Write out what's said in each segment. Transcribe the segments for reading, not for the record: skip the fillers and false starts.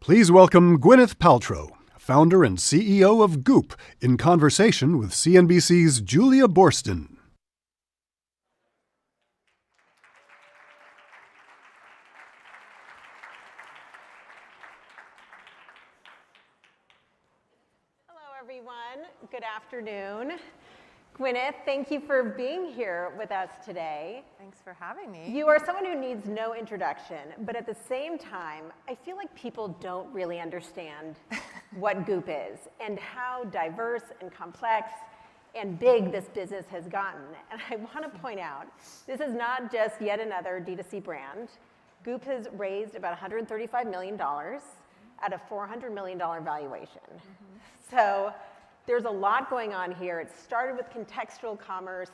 Please welcome Gwyneth Paltrow, founder and CEO of Goop, in conversation with CNBC's Julia Boorstin. Hello, everyone. Good afternoon. Gwyneth, thank you for being here with us today. Thanks for having me. You are someone who needs no introduction, but at the same time, I feel like people don't really understand what Goop is and how diverse and complex and big this business has gotten. And I want to point out, this is not just yet another D2C brand. Goop has raised about $135 million at a $400 million valuation. So there's a lot going on here. It started with contextual commerce.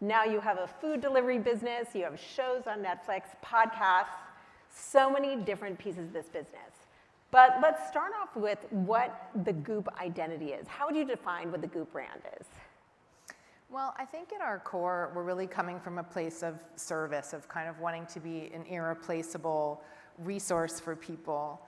Now you have a food delivery business. You have shows on Netflix, podcasts, so many different pieces of this business. But let's start off with what the Goop identity is. How would you define what the Goop brand is? Well, I think at our core, we're really coming from a place of service, of kind of wanting to be an irreplaceable resource for people.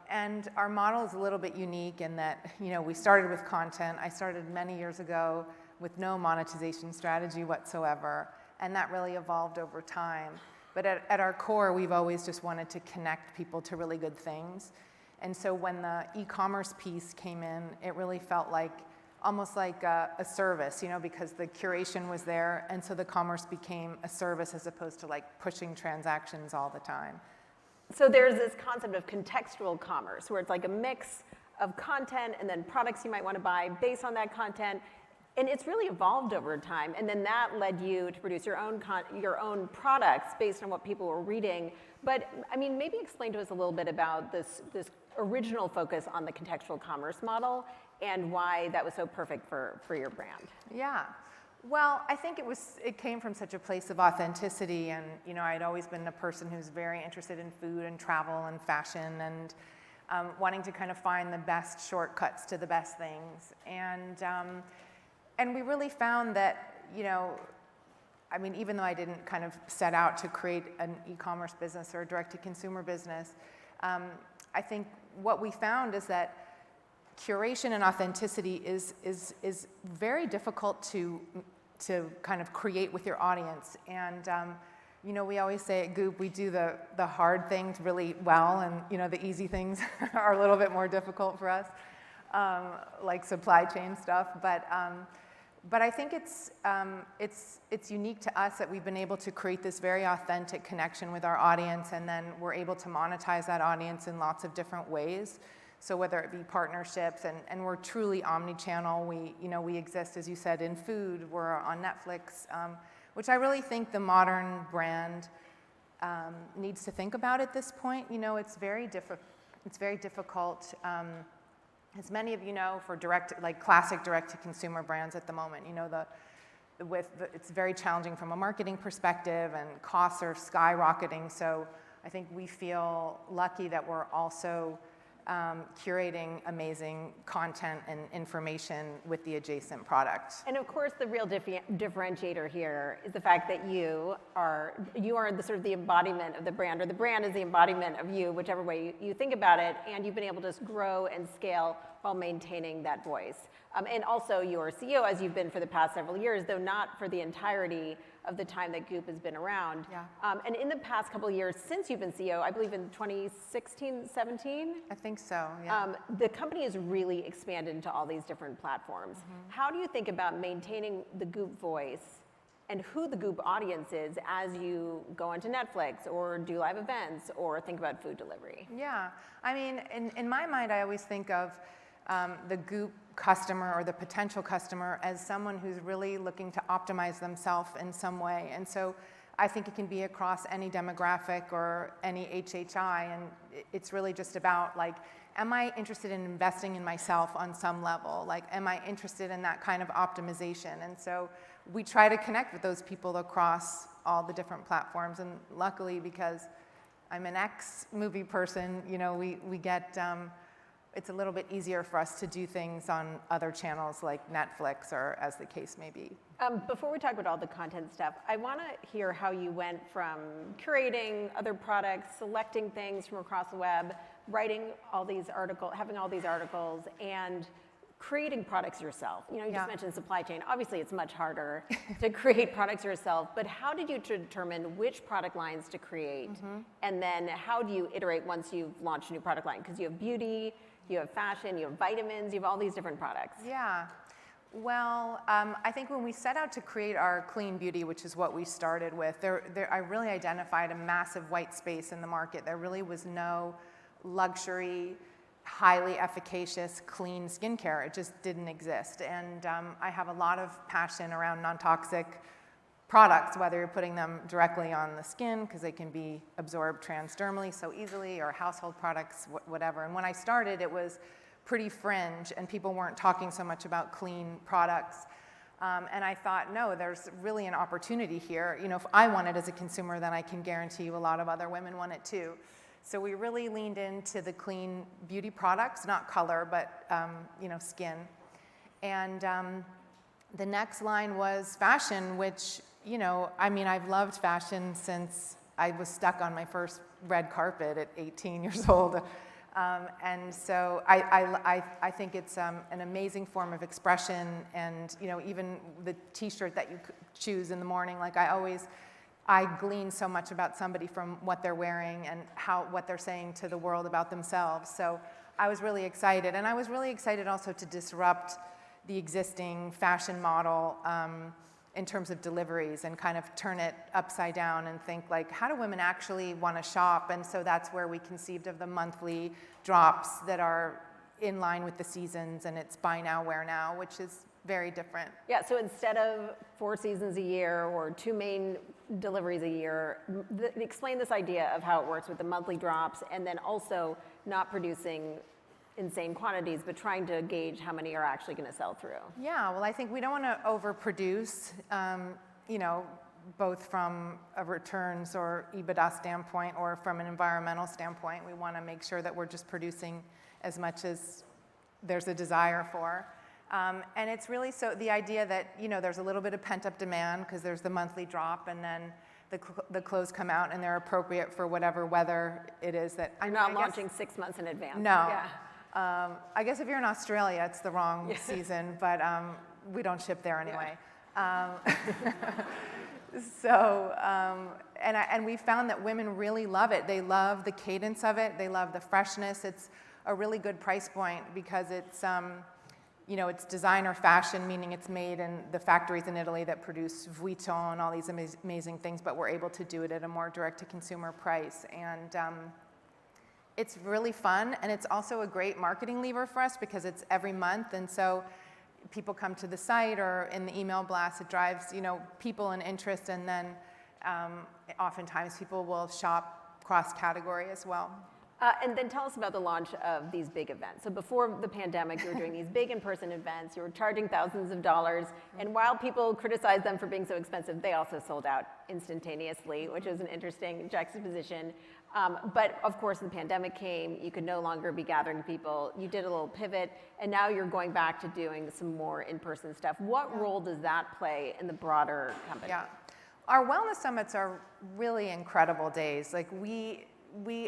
And our model is a little bit unique in that, we started with content. I started many years ago with no monetization strategy whatsoever, and that really evolved over time. But at our core, we've always just wanted to connect people to really good things. And so when the e-commerce piece came in, it really felt like almost like a service, because the curation was there, and so the commerce became a service as opposed to like pushing transactions all the time. So there's this concept of contextual commerce, where it's like a mix of content and then products you might want to buy based on that content. And it's really evolved over time. And then that led you to produce your own products based on what people were reading. But I mean, maybe explain to us a little bit about this original focus on the contextual commerce model and why that was so perfect for your brand. Yeah. Well, I think it came from such a place of authenticity, and I'd always been a person who's very interested in food and travel and fashion, and wanting to kind of find the best shortcuts to the best things. And we really found that, even though I didn't kind of set out to create an e-commerce business or a direct-to-consumer business, I think what we found is that curation and authenticity is very difficult to kind of create with your audience. And we always say at Goop, we do the hard things really well, and the easy things are a little bit more difficult for us, like supply chain stuff. But I think it's unique to us that we've been able to create this very authentic connection with our audience, and then we're able to monetize that audience in lots of different ways. So whether it be partnerships, and we're truly omni-channel. We exist, as you said, in food. We're on Netflix, which I really think the modern brand needs to think about at this point. It's very difficult, as many of you know, for classic direct-to-consumer brands at the moment. It's very challenging from a marketing perspective, and costs are skyrocketing. So I think we feel lucky that we're also curating amazing content and information with the adjacent product. And of course, the real differentiator here is the fact that you are the sort of the embodiment of the brand, or the brand is the embodiment of you, whichever way you think about it, and you've been able to grow and scale while maintaining that voice. And also you're CEO, as you've been for the past several years, though not for the entirety of the time that Goop has been around. Yeah. And in the past couple of years since you've been CEO, I believe in 2016, 17? I think so, yeah. The company has really expanded into all these different platforms. How do you think about maintaining the Goop voice and who the Goop audience is as you go onto Netflix or do live events or think about food delivery? Yeah, in my mind, I always think of the Goop customer or the potential customer as someone who's really looking to optimize themselves in some way. And so I think it can be across any demographic or any HHI, and it's really just about am I interested in investing in myself on some level? Am I interested in that kind of optimization? And so we try to connect with those people across all the different platforms. And luckily, because I'm an ex-movie person, we get it's a little bit easier for us to do things on other channels like Netflix, or as the case may be. Before we talk about all the content stuff, I want to hear how you went from curating other products, selecting things from across the web, writing all these articles, having all these articles, and creating products yourself. You know, you just mentioned supply chain. Obviously, it's much harder to create products yourself, but how did you determine which product lines to create? And then how do you iterate once you've launched a new product line? Because you have beauty, you have fashion, you have vitamins, you have all these different products. Yeah. Well, I think when we set out to create our clean beauty, which is what we started with, I really identified a massive white space in the market. There really was no luxury, highly efficacious, clean skincare. It just didn't exist. And I have a lot of passion around non-toxic products, whether you're putting them directly on the skin because they can be absorbed transdermally so easily, or household products, whatever. And when I started, it was pretty fringe and people weren't talking so much about clean products. And I thought, no, there's really an opportunity here. You know, if I want it as a consumer, then I can guarantee you a lot of other women want it too. So we really leaned into the clean beauty products, not color, but you know, skin. And the next line was fashion, which, you know, I mean, I've loved fashion since I was stuck on my first red carpet at 18 years old. And so I think it's an amazing form of expression. And, you know, even the t-shirt that you choose in the morning, like I glean so much about somebody from what they're wearing and what they're saying to the world about themselves. So I was really excited. And I was really excited also to disrupt the existing fashion model in terms of deliveries and kind of turn it upside down and think, like, how do women actually want to shop? And so that's where we conceived of the monthly drops that are in line with the seasons, and it's buy now, wear now, which is very different. Yeah, so instead of 4 seasons a year or 2 main deliveries a year, explain this idea of how it works with the monthly drops, and then also not producing insane quantities, but trying to gauge how many are actually going to sell through. Yeah, well, I think we don't want to overproduce, you know, both from a returns or EBITDA standpoint or from an environmental standpoint. We want to make sure that we're just producing as much as there's a desire for. And it's really so the idea that, you know, there's a little bit of pent-up demand because there's the monthly drop, and then the clothes come out and they're appropriate for whatever weather it is that... I'm not launching 6 months in advance. No. Yeah. I guess if you're in Australia, it's the wrong season, but we don't ship there anyway. Yeah. And we found that women really love it. They love the cadence of it. They love the freshness. It's a really good price point because it's, you know, it's designer fashion, meaning it's made in the factories in Italy that produce Vuitton and all these amazing things, but we're able to do it at a more direct-to-consumer price. And it's really fun, and it's also a great marketing lever for us because it's every month, and so people come to the site or in the email blast, it drives, you know, people and interest, and then oftentimes people will shop cross-category as well. And then tell us about the launch of these big events. So before the pandemic, you were doing these big in-person events, you were charging thousands of dollars, and while people criticized them for being so expensive, they also sold out instantaneously, which is an interesting juxtaposition. But of course, the pandemic came, you could no longer be gathering people, you did a little pivot, and now you're going back to doing some more in-person stuff. What role does that play in the broader company? Yeah. Our wellness summits are really incredible days. Like we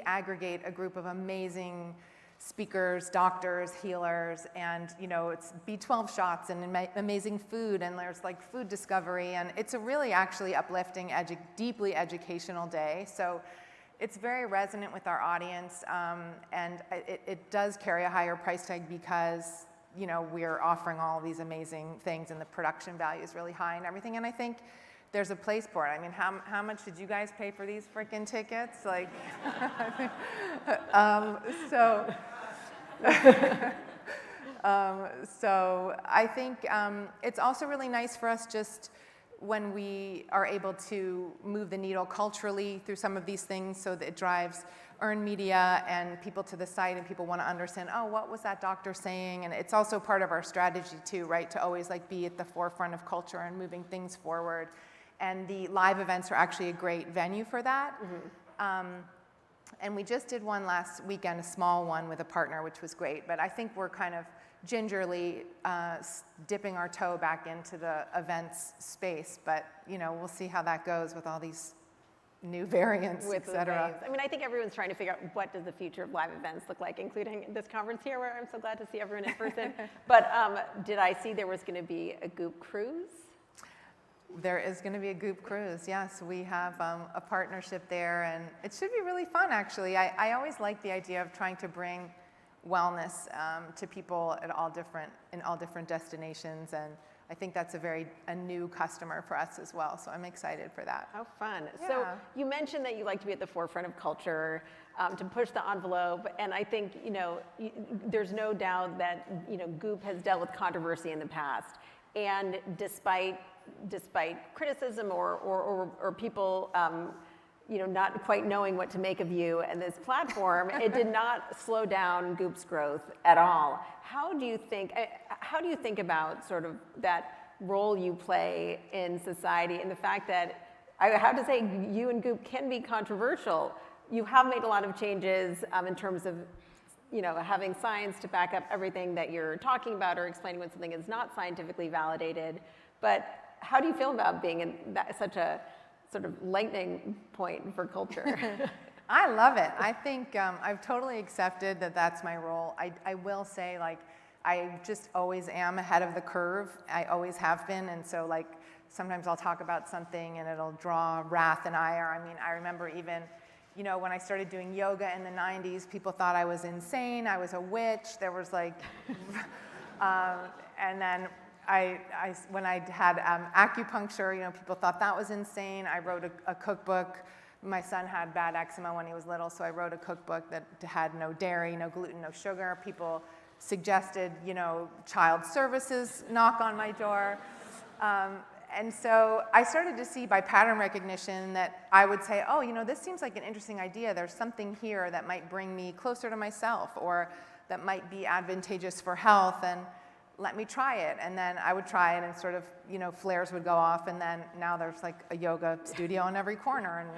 aggregate a group of amazing speakers, doctors, healers, and, you know, it's B12 shots and amazing food, and there's like food discovery, and it's a really actually uplifting, deeply educational day. So it's very resonant with our audience, and it does carry a higher price tag because, you know, we're offering all these amazing things, and the production value is really high and everything. And I think there's a place for it. I mean, how much did you guys pay for these freaking tickets? Like, so I think it's also really nice for us just when we are able to move the needle culturally through some of these things so that it drives earned media and people to the site, and people want to understand, oh, what was that doctor saying? And it's also part of our strategy too, right? To always like be at the forefront of culture and moving things forward. And the live events are actually a great venue for that. Mm-hmm. And we just did one last weekend, a small one with a partner, which was great. But I think we're kind of gingerly dipping our toe back into the events space. But, you know, we'll see how that goes with all these new variants, with et cetera. the waves. I mean, I think everyone's trying to figure out what does the future of live events look like, including this conference here, where I'm so glad to see everyone in person. But did I see there was going to be a Goop Cruise? There is going to be a Goop Cruise, yes. We have a partnership there, and it should be really fun, actually. I always like the idea of trying to bring wellness to people in all different destinations, and I think that's a new customer for us as well, so I'm excited for that. How fun. Yeah. So you mentioned that you like to be at the forefront of culture, to push the envelope, and I think, there's no doubt that, Goop has dealt with controversy in the past, and despite criticism or people, not quite knowing what to make of you and this platform, it did not slow down Goop's growth at all. How do you think about sort of that role you play in society and the fact that, I have to say, you and Goop can be controversial. You have made a lot of changes in terms of, having science to back up everything that you're talking about or explaining when something is not scientifically validated. But how do you feel about being in such a sort of lightning point for culture? I love it. I think I've totally accepted that that's my role. I will say, I just always am ahead of the curve. I always have been, and so sometimes I'll talk about something and it'll draw wrath and ire. I mean, I remember even, when I started doing yoga in the 90s, people thought I was insane. I was a witch. There was and then when I had acupuncture, people thought that was insane. I wrote a cookbook. My son had bad eczema when he was little, so I wrote a cookbook that had no dairy, no gluten, no sugar. People suggested, child services knock on my door. And so I started to see by pattern recognition that I would say, oh, this seems like an interesting idea. There's something here that might bring me closer to myself or that might be advantageous for health, and let me try it. And then I would try it and sort of, flares would go off, and then now there's a yoga studio on every corner, and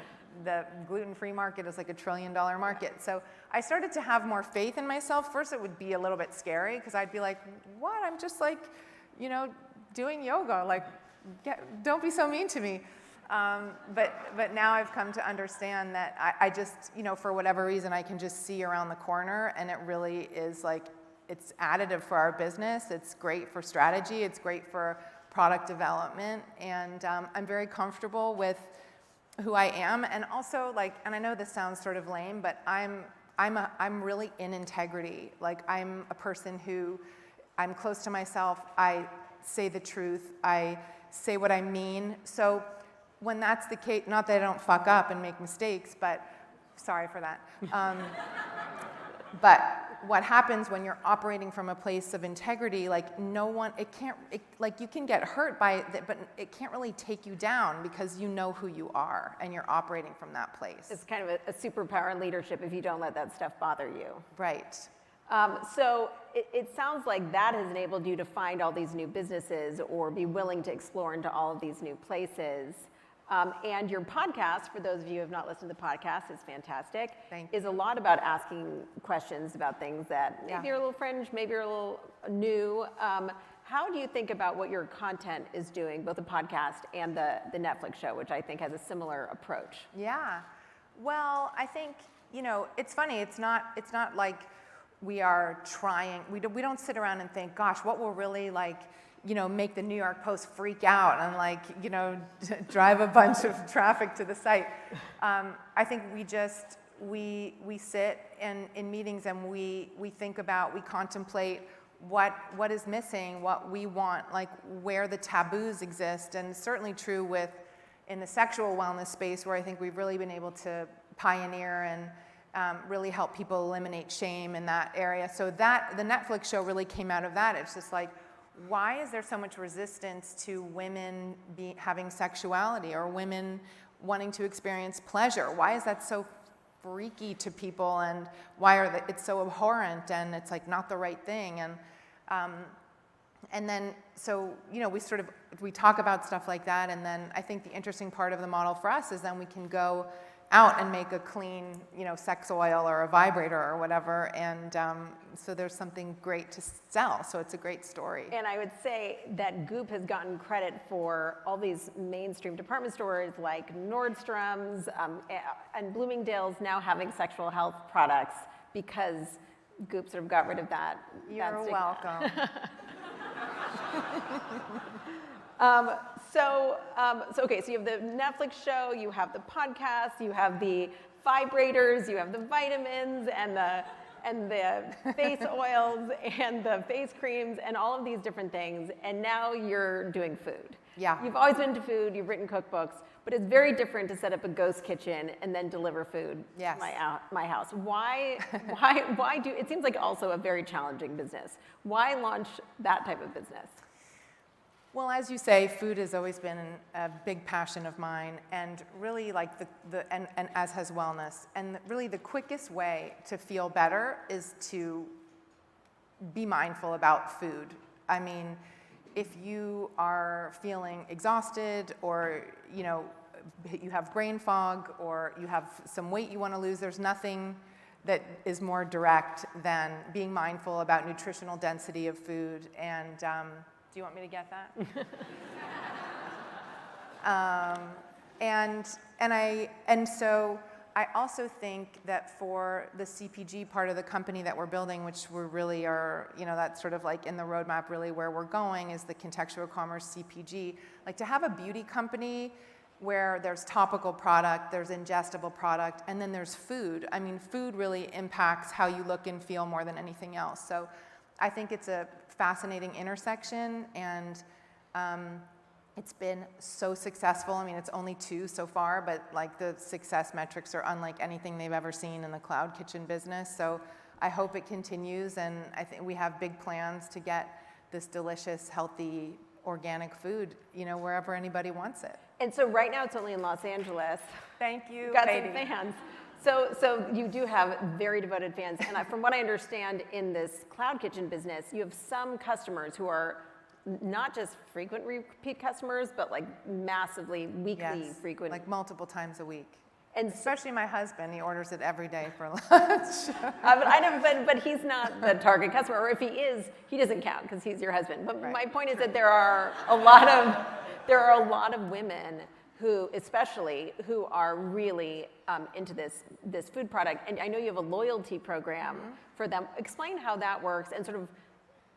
the gluten-free market is $1 trillion market. So I started to have more faith in myself. First, it would be a little bit scary because I'd be like, what? I'm just doing yoga. Don't be so mean to me. But now I've come to understand that I just, for whatever reason, I can just see around the corner, and it really is it's additive for our business. It's great for strategy. It's great for product development. And I'm very comfortable with who I am. And also, and I know this sounds sort of lame, but I'm really in integrity. I'm a person who, I'm close to myself. I say the truth. I say what I mean. So when that's the case, not that I don't fuck up and make mistakes, but sorry for that. But what happens when you're operating from a place of integrity, you can get hurt by it, but it can't really take you down because you know who you are and you're operating from that place. It's kind of a superpower in leadership if you don't let that stuff bother you. Right. So it sounds like that has enabled you to find all these new businesses or be willing to explore into all of these new places. And your podcast, for those of you who have not listened to the podcast, is fantastic. Is a lot about asking questions about things that maybe are a little fringe, maybe are a little new. How do you think about what your content is doing, both the podcast and the Netflix show, which I think has a similar approach? Yeah. Well, I think, it's funny. It's not like we are trying. We don't sit around and think, gosh, what will really make the New York Post freak out and drive a bunch of traffic to the site. I think we sit in meetings and we think about, we contemplate what is missing, what we want, where the taboos exist, and certainly true in the sexual wellness space, where I think we've really been able to pioneer and really help people eliminate shame in that area. So that the Netflix show really came out of that. It's just why is there so much resistance to women having sexuality or women wanting to experience pleasure? Why is that so freaky to people, and why it's so abhorrent and it's not the right thing? And then so we talk about stuff like that, and then I think the interesting part of the model for us is then we can go out and make a clean, sex oil or a vibrator or whatever. And so there's something great to sell. So it's a great story. And I would say that Goop has gotten credit for all these mainstream department stores like Nordstrom's and Bloomingdale's now having sexual health products because Goop sort of got rid of that. You're welcome. So you have the Netflix show, you have the podcast, you have the vibrators, you have the vitamins and the face oils and the face creams and all of these different things, and now you're doing food. Yeah. You've always been into food, you've written cookbooks, but it's very different to set up a ghost kitchen and then deliver food Yes. to my house. Why do, it seems like also a very challenging business. Why launch that type of business? Well, as you say, food has always been a big passion of mine, and really like and as has wellness. And really the quickest way to feel better is to be mindful about food. I mean, if you are feeling exhausted or, you have brain fog or you have some weight you want to lose, there's nothing that is more direct than being mindful about nutritional density of food. And do you want me to get that? And so I also think that for the CPG part of the company that we're building, which we really are, that's sort of like in the roadmap really where we're going, is the contextual commerce CPG. Like to have a beauty company where there's topical product, there's ingestible product, and then there's food. I mean, food really impacts how you look and feel more than anything else. So I think it's a fascinating intersection, and it's been so successful. I mean, it's only 2 so far, but like the success metrics are unlike anything they've ever seen in the cloud kitchen business. So I hope it continues, and I think we have big plans to get this delicious, healthy, organic food, wherever anybody wants it. And so right now it's only in Los Angeles. Thank you, Got baby. some fans. So you do have very devoted fans, and from what I understand in this cloud kitchen business, you have some customers who are not just frequent repeat customers, but like massively weekly frequent. Like multiple times a week. And especially my husband, he orders it every day for lunch. but he's not the target customer, or if he is, he doesn't count because he's your husband. But Right. My point is that there are a lot of women who are really into this food product. And I know you have a loyalty program for them. Explain how that works, and sort of,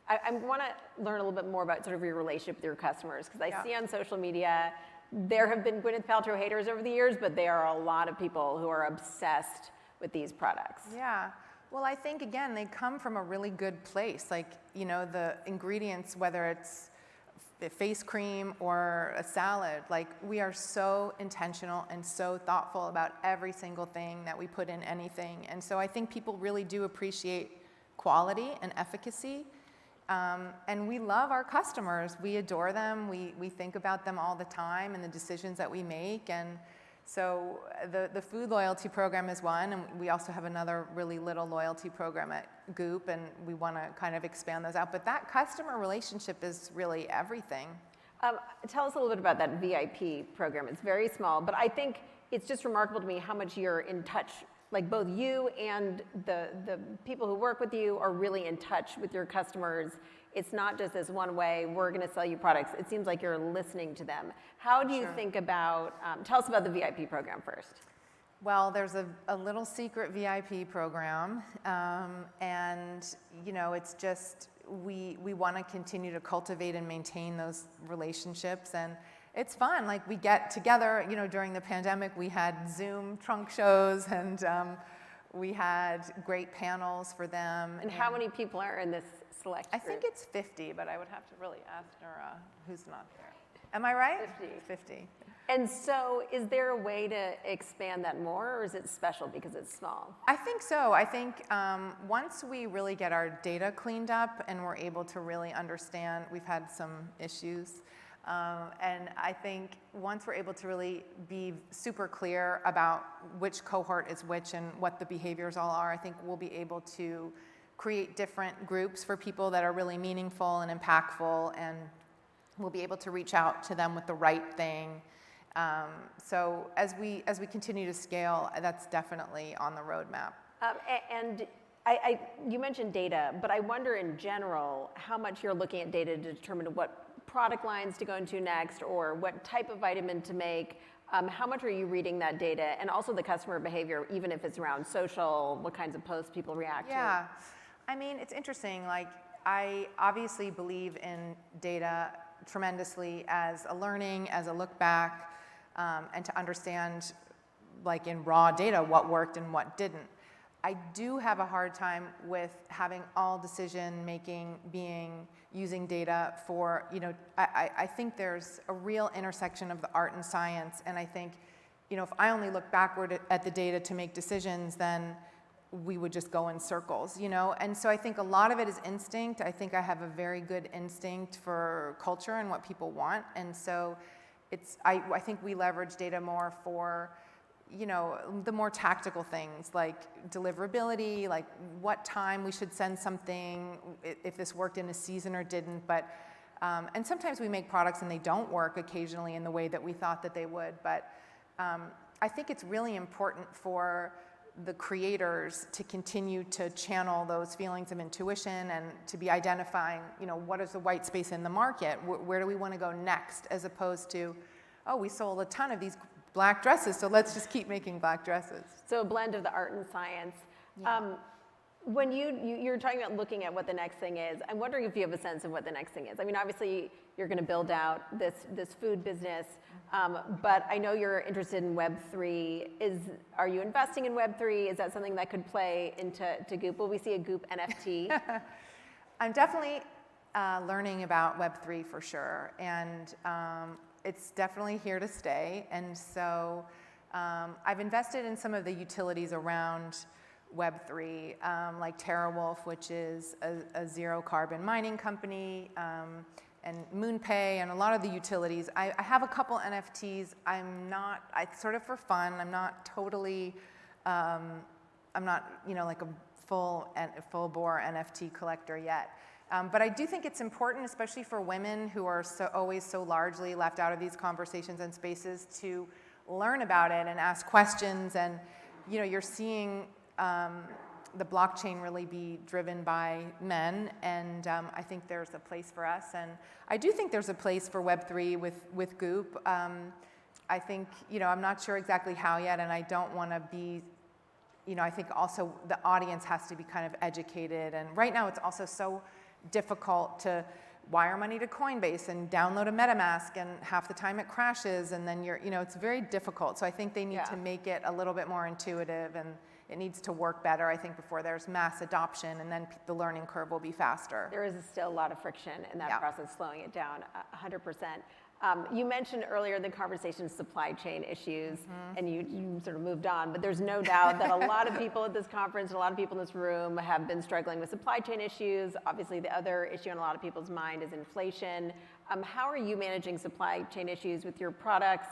I want to learn a little bit more about sort of your relationship with your customers, because I see on social media, there have been Gwyneth Paltrow haters over the years, but there are a lot of people who are obsessed with these products. Yeah. Well, I think, again, they come from a really good place. Like, the ingredients, whether it's face cream or a salad, like we are so intentional and so thoughtful about every single thing that we put in anything. And so I think people really do appreciate quality and efficacy. And we love our customers. We adore them. We think about them all the time and the decisions that we make. And so the food loyalty program is one, and we also have another really little loyalty program at Goop, and we want to kind of expand those out. But that customer relationship is really everything. Tell us a little bit about that VIP program. It's very small, but I think it's just remarkable to me how much you're in touch. Like both you and the people who work with you are really in touch with your customers. It's not just this one way, we're going to sell you products. It seems like you're listening to them. How do you think about, tell us about the VIP program first. Well, there's a little secret VIP program, and it's just, we want to continue to cultivate and maintain those relationships, and it's fun. Like we get together, during the pandemic, we had Zoom trunk shows, and we had great panels for them. And how many people are in this select group? I think it's 50, but I would have to really ask Nora who's not there. Am I right? 50. And so is there a way to expand that more, or is it special because it's small? I think so. I think once we really get our data cleaned up and we're able to really understand, we've had some issues, and I think once we're able to really be super clear about which cohort is which and what the behaviors all are, I think we'll be able to create different groups for people that are really meaningful and impactful, and we'll be able to reach out to them with the right thing. So as we continue to scale, that's definitely on the roadmap. And you mentioned data, but I wonder in general how much you're looking at data to determine what product lines to go into next or what type of vitamin to make. How much are you reading that data and also the customer behavior, even if it's around social, what kinds of posts people react to? Yeah, I mean, it's interesting. Like, I obviously believe in data tremendously as a learning, as a look back, and to understand, like in raw data, what worked and what didn't. I do have a hard time with having all decision making being using data for, I think there's a real intersection of the art and science, and I think, if I only look backward at the data to make decisions, then we would just go in circles, And so I think a lot of it is instinct. I think I have a very good instinct for culture and what people want, and so I think we leverage data more for, the more tactical things like deliverability, like what time we should send something, if this worked in a season or didn't. But and sometimes we make products and they don't work occasionally in the way that we thought that they would. But I think it's really important for the creators to continue to channel those feelings of intuition and to be identifying, what is the white space in the market? Where do we want to go next? As opposed to, oh, we sold a ton of these black dresses, so let's just keep making black dresses. So a blend of the art and science. Yeah. When you're talking about looking at what the next thing is, I'm wondering if you have a sense of what the next thing is. I mean, obviously you're going to build out this food business, but I know you're interested in Web3. Are you investing in Web3? Is that something that could play into Goop? Will we see a Goop NFT? I'm definitely learning about Web3 for sure, and it's definitely here to stay. And so I've invested in some of the utilities around Web3, like TerraWolf, which is a zero carbon mining company, and MoonPay, and a lot of the utilities. I have a couple NFTs. It's sort of for fun. I'm not totally, I'm not, like a full bore NFT collector yet. But I do think it's important, especially for women who are always so largely left out of these conversations and spaces, to learn about it and ask questions. And you're seeing the blockchain really be driven by men, and I think there's a place for us. And I do think there's a place for Web3 with Goop. I think, I'm not sure exactly how yet, and I don't want to be, I think also the audience has to be kind of educated. And right now it's also so difficult to wire money to Coinbase and download a MetaMask, and half the time it crashes, and then it's very difficult. So I think they need to make it a little bit more intuitive, and it needs to work better, I think, before there's mass adoption, and then the learning curve will be faster. There is still a lot of friction in that process, slowing it down 100%. You mentioned earlier in the conversation supply chain issues, and you sort of moved on, but there's no doubt that a lot of people at this conference, a lot of people in this room have been struggling with supply chain issues. Obviously, the other issue on a lot of people's mind is inflation. How are you managing supply chain issues with your products?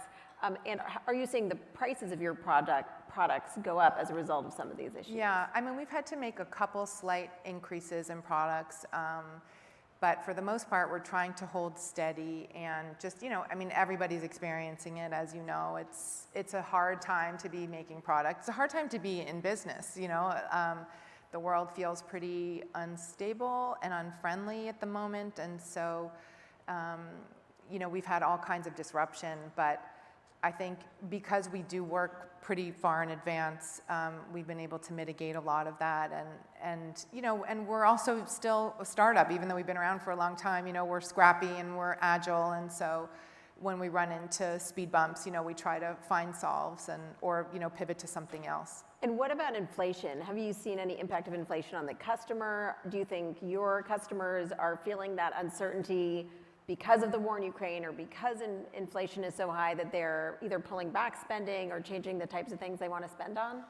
And are you seeing the prices of your products go up as a result of some of these issues? Yeah, I mean, we've had to make a couple slight increases in products. But for the most part, we're trying to hold steady and just, I mean, everybody's experiencing it, as you know. It's a hard time to be making products. It's a hard time to be in business, The world feels pretty unstable and unfriendly at the moment. And so, we've had all kinds of disruption. But I think because we do work pretty far in advance, we've been able to mitigate a lot of that, and we're also still a startup, even though we've been around for a long time. We're scrappy and we're agile, and so when we run into speed bumps, we try to find solves or pivot to something else. And what about inflation? Have you seen any impact of inflation on the customer? Do you think your customers are feeling that uncertainty because of the war in Ukraine, or because inflation is so high that they're either pulling back spending or changing the types of things they want to spend on?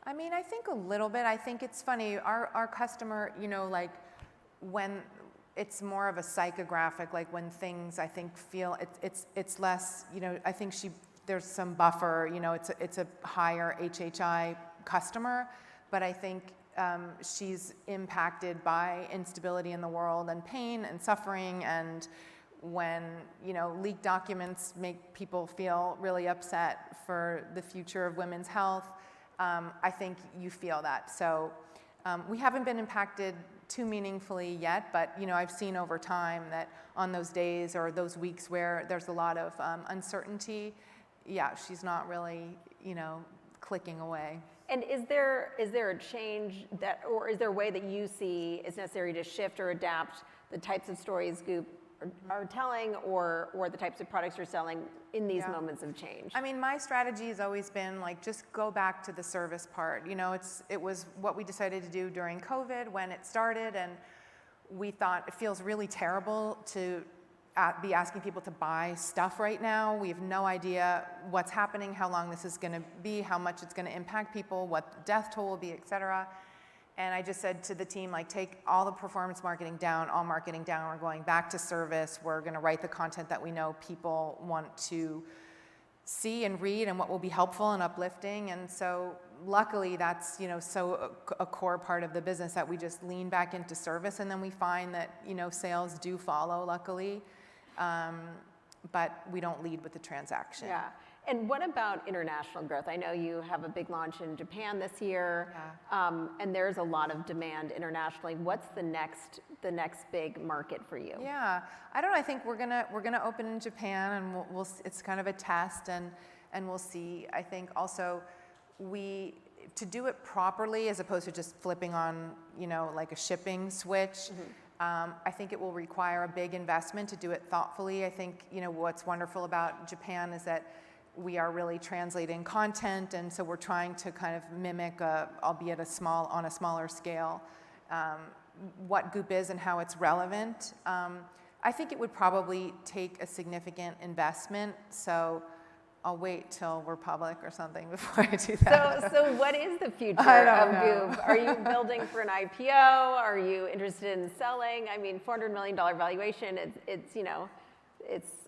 I mean, I think a little bit. I think it's funny. Our customer, like when it's more of a psychographic, like when things, I think, feel it's less. I think there's some buffer. It's a higher HHI customer, but I think she's impacted by instability in the world and pain and suffering, and when, leaked documents make people feel really upset for the future of women's health, I think you feel that. So we haven't been impacted too meaningfully yet, but I've seen over time that on those days or those weeks where there's a lot of uncertainty, yeah, she's not really, clicking away. And is there a change or is there a way that you see is necessary to shift or adapt the types of stories Goop are telling or the types of products you're selling in these moments of change? I mean, my strategy has always been just go back to the service part. It was what we decided to do during COVID when it started, and we thought it feels really terrible to be asking people to buy stuff right now. We have no idea what's happening, how long this is going to be, how much it's going to impact people, what the death toll will be, et cetera. And I just said to the team, take all the performance marketing down, all marketing down. We're going back to service. We're going to write the content that we know people want to see and read and what will be helpful and uplifting. And so luckily that's, so a core part of the business that we just lean back into service. And then we find that, sales do follow, luckily. But we don't lead with the transaction. Yeah. And what about international growth? I know you have a big launch in Japan this year, and there's a lot of demand internationally. What's the next big market for you? Yeah, I don't know. I think we're gonna open in Japan, and we'll it's kind of a test, and we'll see. I think also to do it properly as opposed to just flipping on a shipping switch. I think it will require a big investment to do it thoughtfully. I think what's wonderful about Japan is that we are really translating content, and so we're trying to kind of mimic, albeit on a smaller scale, what Goop is and how it's relevant. I think it would probably take a significant investment, so I'll wait till we're public or something before I do that. So what is the future of Goop? Are you building for an IPO? Are you interested in selling? I mean, $400 million valuation,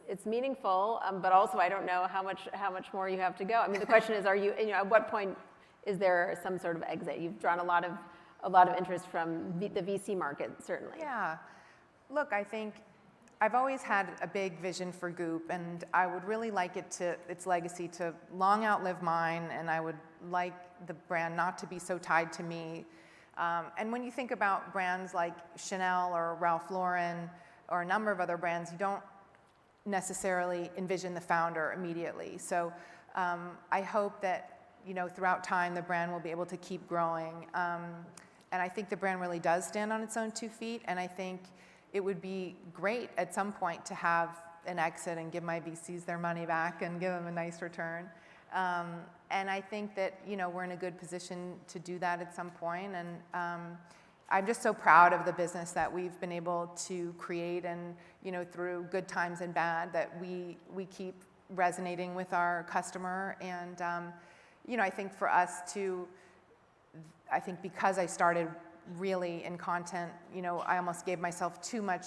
it's meaningful, but also I don't know how much more you have to go. I mean, the question is, at what point is there some sort of exit? You've drawn a lot of interest from the VC market, certainly. Yeah. Look, I think I've always had a big vision for Goop, and I would really like its legacy to long outlive mine, and I would like the brand not to be so tied to me. And when you think about brands like Chanel or Ralph Lauren or a number of other brands, you don't necessarily envision the founder immediately. So I hope that throughout time the brand will be able to keep growing. And I think the brand really does stand on its own 2 feet, and I think it would be great at some point to have an exit and give my VCs their money back and give them a nice return. And I think that we're in a good position to do that at some point. And I'm just so proud of the business that we've been able to create, and through good times and bad, that we keep resonating with our customer. And I think for us to, I think because I started really in content, I almost gave myself too much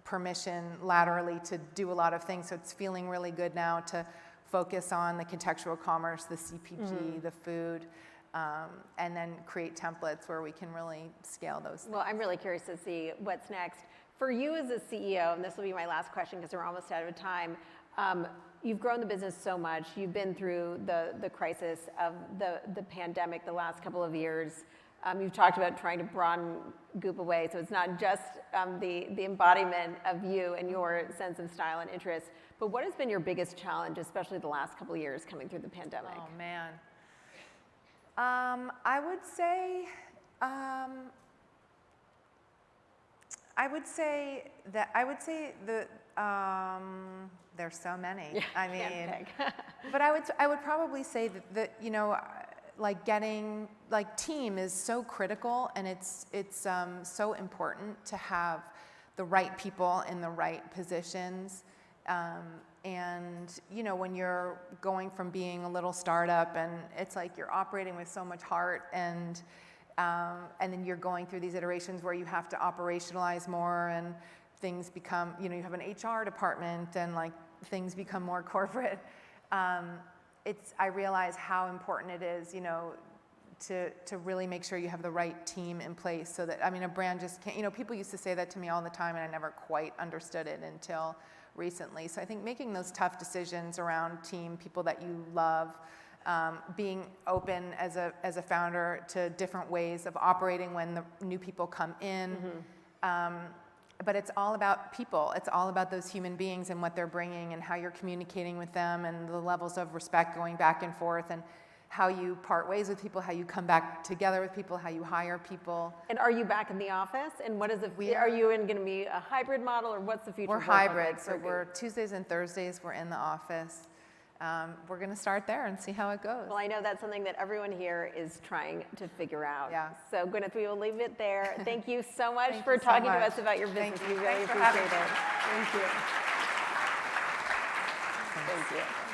permission laterally to do a lot of things. So it's feeling really good now to focus on the contextual commerce, the CPG, the food, and then create templates where we can really scale those things. Well, I'm really curious to see what's next. For you as a CEO, and this will be my last question because we're almost out of time, you've grown the business so much. You've been through the crisis of the pandemic the last couple of years. You've talked about trying to broaden Goop away, so it's not just the embodiment of you and your sense of style and interest, but what has been your biggest challenge, especially the last couple of years coming through the pandemic? Oh, man. I would say there's so many. Yeah, I mean, but I would probably say that team is so critical, and it's so important to have the right people in the right positions. And when you're going from being a little startup, and it's like you're operating with so much heart, and then you're going through these iterations where you have to operationalize more, and things become, you have an HR department, and things become more corporate. I realize how important it is, to really make sure you have the right team in place, so that, a brand just can't, people used to say that to me all the time, and I never quite understood it until recently. So I think making those tough decisions around team, people that you love, being open as a founder to different ways of operating when the new people come in. But it's all about people. It's all about those human beings and what they're bringing and how you're communicating with them and the levels of respect going back and forth and how you part ways with people, how you come back together with people, how you hire people. And are you back in the office? And what is it? Are you going to be a hybrid model, or what's the future? We're hybrid, so we're Tuesdays and Thursdays, we're in the office. We're going to start there and see how it goes. Well, I know that's something that everyone here is trying to figure out. Yeah. So Gwyneth, we will leave it there. Thank you so much for talking to us about your business. Thank you. We really Thanks for appreciate having me. it. Thank you. Thank you.